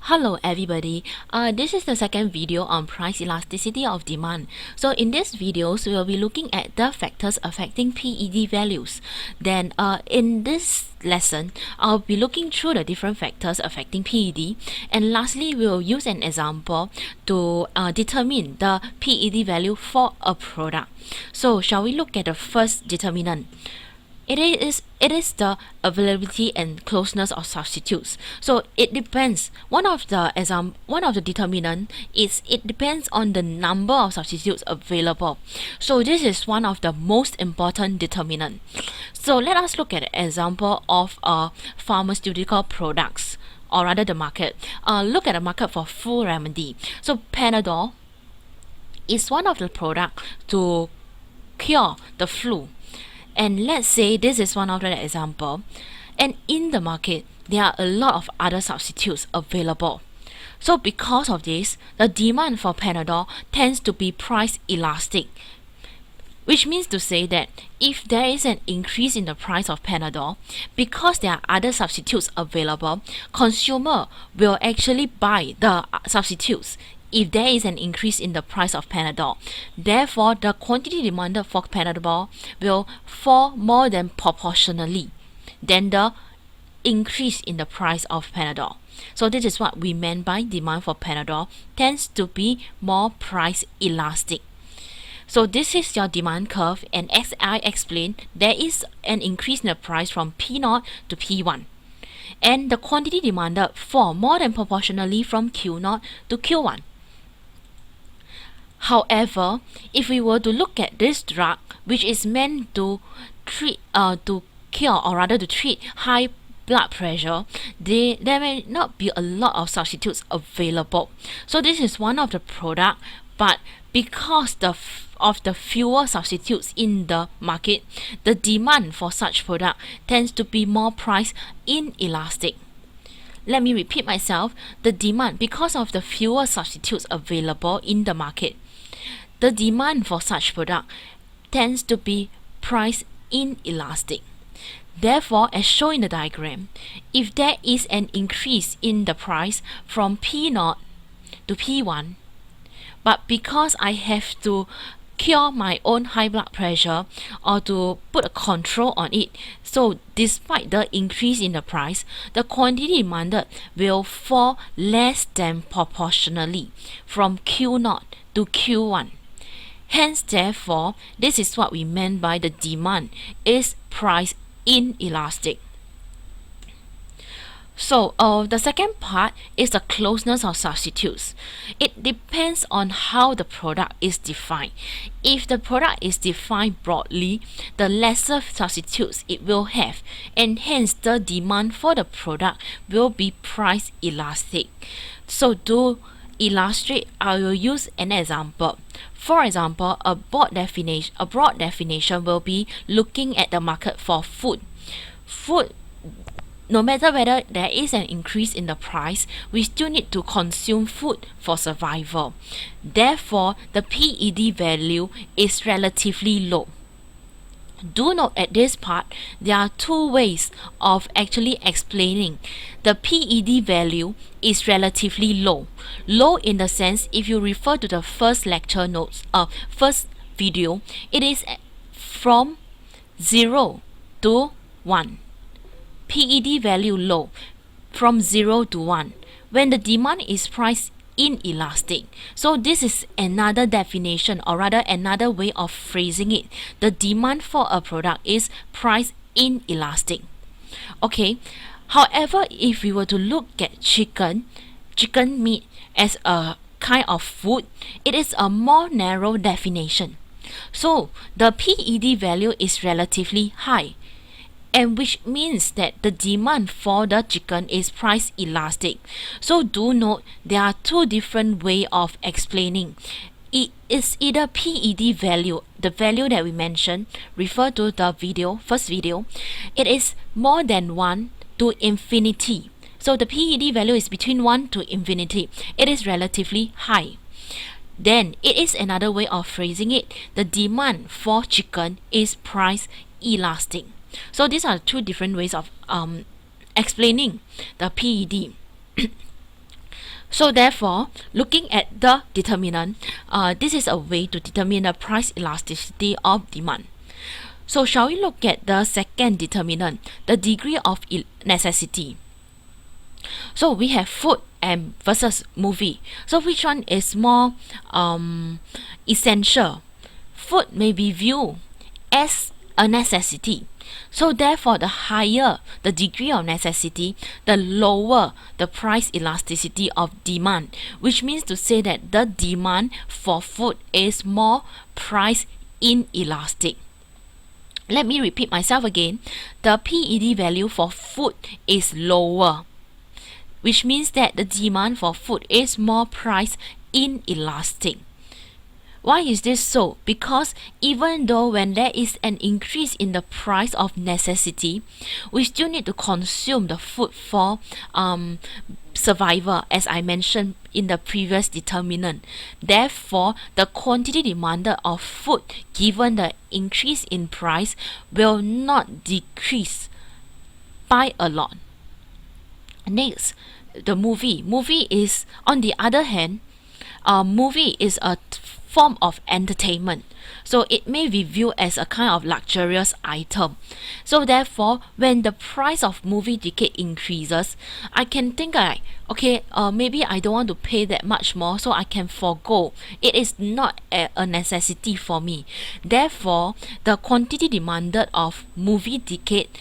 Hello everybody, this is the second video on price elasticity of demand. So in this videos, we will be looking at the factors affecting PED values. Then in this lesson, I'll be looking through the different factors affecting PED, and lastly we will use an example to determine the PED value for a product. So shall we look at the first determinant? It is the availability and closeness of substitutes. So it depends. One of the determinant is it depends on the number of substitutes available. So this is one of the most important determinant. So let us look at an example of pharmaceutical products, or rather the market. Look at the market for flu remedy. So Panadol is one of the product to cure the flu. And let's say this is one of the example, and in the market there are a lot of other substitutes available. So because of this, the demand for Panadol tends to be price elastic, which means to say that if there is an increase in the price of Panadol, because there are other substitutes available, consumer will actually buy the substitutes if there is an increase in the price of Panadol. Therefore, the quantity demanded for Panadol will fall more than proportionally than the increase in the price of Panadol. So this is what we meant by demand for Panadol tends to be more price elastic. So this is your demand curve, and as I explained, there is an increase in the price from P0 to P1. And the quantity demanded fall more than proportionally from Q0 to Q1. However, if we were to look at this drug, which is meant to treat, to cure, or rather to treat high blood pressure, there may not be a lot of substitutes available. So this is one of the product, but because of the fewer substitutes in the market, the demand for such product tends to be more price inelastic. Let me repeat myself. The demand, because of the fewer substitutes available in the market, the demand for such product tends to be price inelastic. Therefore, as shown in the diagram, if there is an increase in the price from P0 to P1, but because I have to cure my own high blood pressure or to put a control on it, so despite the increase in the price, the quantity demanded will fall less than proportionally from Q0 to Q1. Hence, therefore, this is what we meant by the demand is price inelastic. So the second part is the closeness of substitutes. It depends on how the product is defined. If the product is defined broadly, the lesser substitutes it will have, and hence the demand for the product will be price elastic. So to illustrate, I will use an example. For example, a broad definition will be looking at the market for food. No matter whether there is an increase in the price, we still need to consume food for survival. Therefore, the PED value is relatively low. Do note at this part, there are two ways of actually explaining. The PED value is relatively low. Low in the sense, if you refer to the first lecture notes, first video, it is from 0 to 1. PED value low from 0 to 1 when the demand is price inelastic. So this is another definition, or rather another way of phrasing it. The demand for a product is price inelastic. Okay. However, if we were to look at chicken meat as a kind of food, it is a more narrow definition. So the PED value is relatively high, and which means that the demand for the chicken is price elastic. So do note there are two different ways of explaining. It is either PED value, the value that we mentioned, refer to the first video, it is more than 1 to infinity. So the PED value is between 1 to infinity. It is relatively high. Then it is another way of phrasing it. The demand for chicken is price elastic. So these are two different ways of explaining the PED. So therefore, looking at the determinant, this is a way to determine the price elasticity of demand. So shall we look at the second determinant, the degree of necessity? So we have food and versus movie. So which one is more essential? Food may be viewed as a necessity. So therefore, the higher the degree of necessity, the lower the price elasticity of demand, which means to say that the demand for food is more price inelastic. Let me repeat myself again. The PED value for food is lower, which means that the demand for food is more price inelastic. Why is this so? Because even though when there is an increase in the price of necessity, we still need to consume the food for survival, as I mentioned in the previous determinant. Therefore, the quantity demanded of food given the increase in price will not decrease by a lot. Next, the movie. Movie is, on the other hand, movie is a form of entertainment, so it may be viewed as a kind of luxurious item. So therefore, when the price of movie ticket increases, I can think like, okay, maybe I don't want to pay that much more, so I can forego. It is not a necessity for me. Therefore, the quantity demanded of movie ticket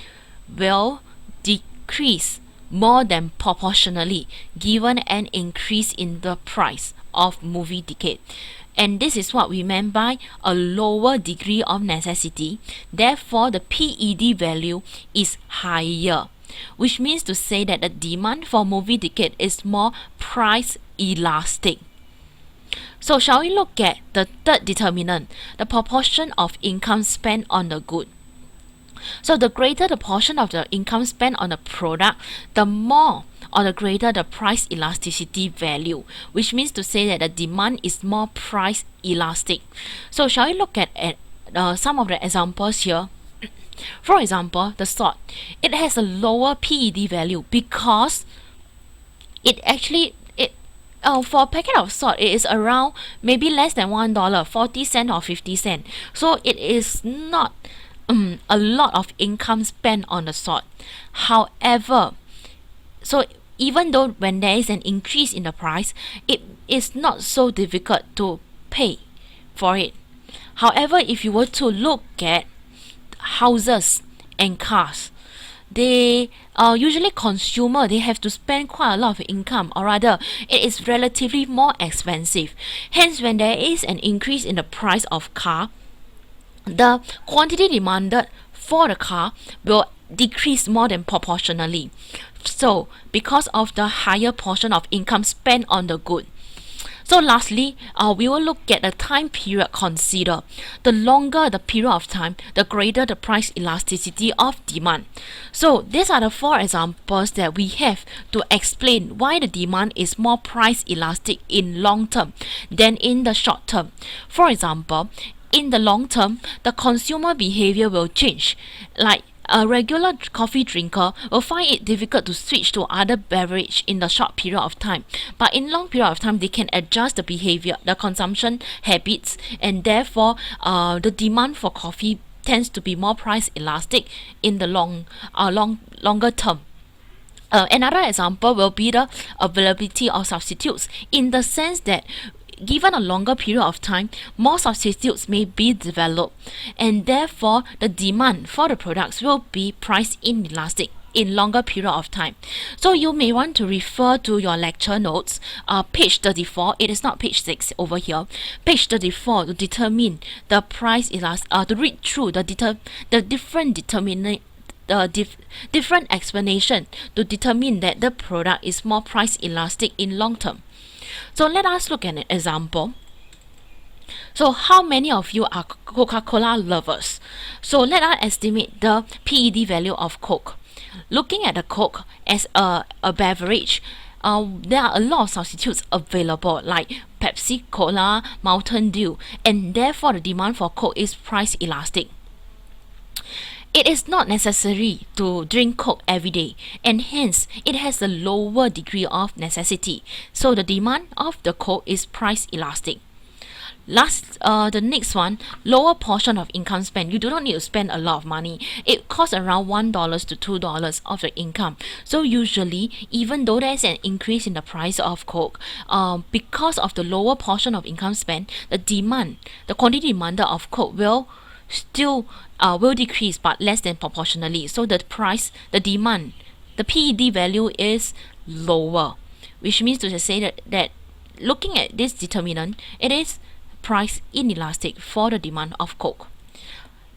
will decrease more than proportionally given an increase in the price of movie ticket. And this is what we meant by a lower degree of necessity. Therefore, the PED value is higher, which means to say that the demand for movie ticket is more price elastic. So shall we look at the third determinant, the proportion of income spent on the good? So the greater the portion of the income spent on a product, the more or the greater the price elasticity value, which means to say that the demand is more price elastic. So shall we look at some of the examples here? For example, the salt. It has a lower PED value because it actually for a packet of salt, it is around maybe less than $1, 40 cents or 50 cents. So it is not a lot of income spent on the salt. However, so even though when there is an increase in the price, it is not so difficult to pay for it. However, if you were to look at houses and cars, they usually consumer, they have to spend quite a lot of income, or rather it is relatively more expensive. Hence, when there is an increase in the price of car, the quantity demanded for the car will decrease more than proportionally. So because of the higher portion of income spent on the good. So lastly, we will look at the time period considered. The longer the period of time, the greater the price elasticity of demand. So these are the 4 examples that we have to explain why the demand is more price elastic in long term than in the short term. For example, in the long term, the consumer behavior will change. Like a regular coffee drinker will find it difficult to switch to other beverage in the short period of time. But in long period of time, they can adjust the behavior, the consumption habits, and therefore the demand for coffee tends to be more price elastic in the longer term. Another example will be the availability of substitutes, in the sense that given a longer period of time, more substitutes may be developed, and therefore the demand for the products will be price inelastic in longer period of time. So you may want to refer to your lecture notes, page 34. It is not page 6 over here. Page 34 to determine the price elastic. To read through the different different explanation to determine that the product is more price elastic in long term. So let us look at an example. So how many of you are Coca-Cola lovers? So let us estimate the PED value of Coke. Looking at the Coke as a beverage, there are a lot of substitutes available like Pepsi, Cola, Mountain Dew, and therefore the demand for Coke is price elastic. It is not necessary to drink Coke every day, and hence it has a lower degree of necessity. So the demand of the Coke is price elastic. The next one, lower portion of income spend. You do not need to spend a lot of money. It costs around $1 to $2 of the income. So usually, even though there's an increase in the price of Coke, because of the lower portion of income spend, the quantity demanded of Coke will still will decrease, but less than proportionally. So the demand, the PED value is lower, which means to say that looking at this determinant, it is price inelastic for the demand of Coke.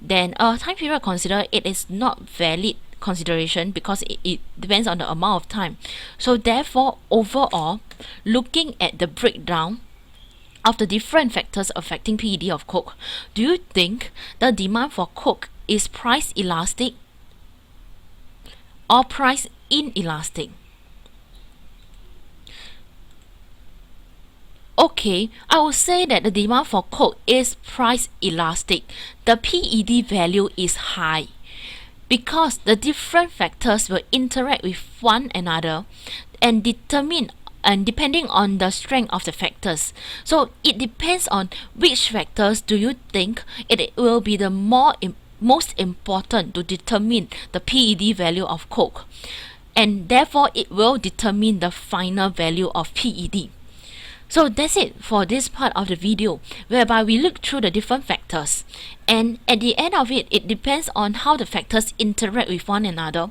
Then time period considered, it is not valid consideration because it depends on the amount of time. So therefore, overall, looking at the breakdown of the different factors affecting PED of Coke, do you think the demand for Coke is price elastic or price inelastic? Okay, I would say that the demand for Coke is price elastic. The PED value is high because the different factors will interact with one another and depending on the strength of the factors. So it depends on which factors do you think it will be the most important to determine the PED value of Coke, and therefore it will determine the final value of PED. So that's it for this part of the video, whereby we look through the different factors, and at the end of it, it depends on how the factors interact with one another,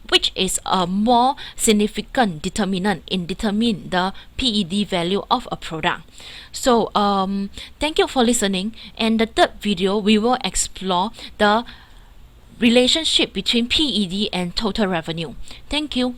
which is a more significant determinant in determining the PED value of a product. So thank you for listening, and the third video we will explore the relationship between PED and total revenue. Thank you.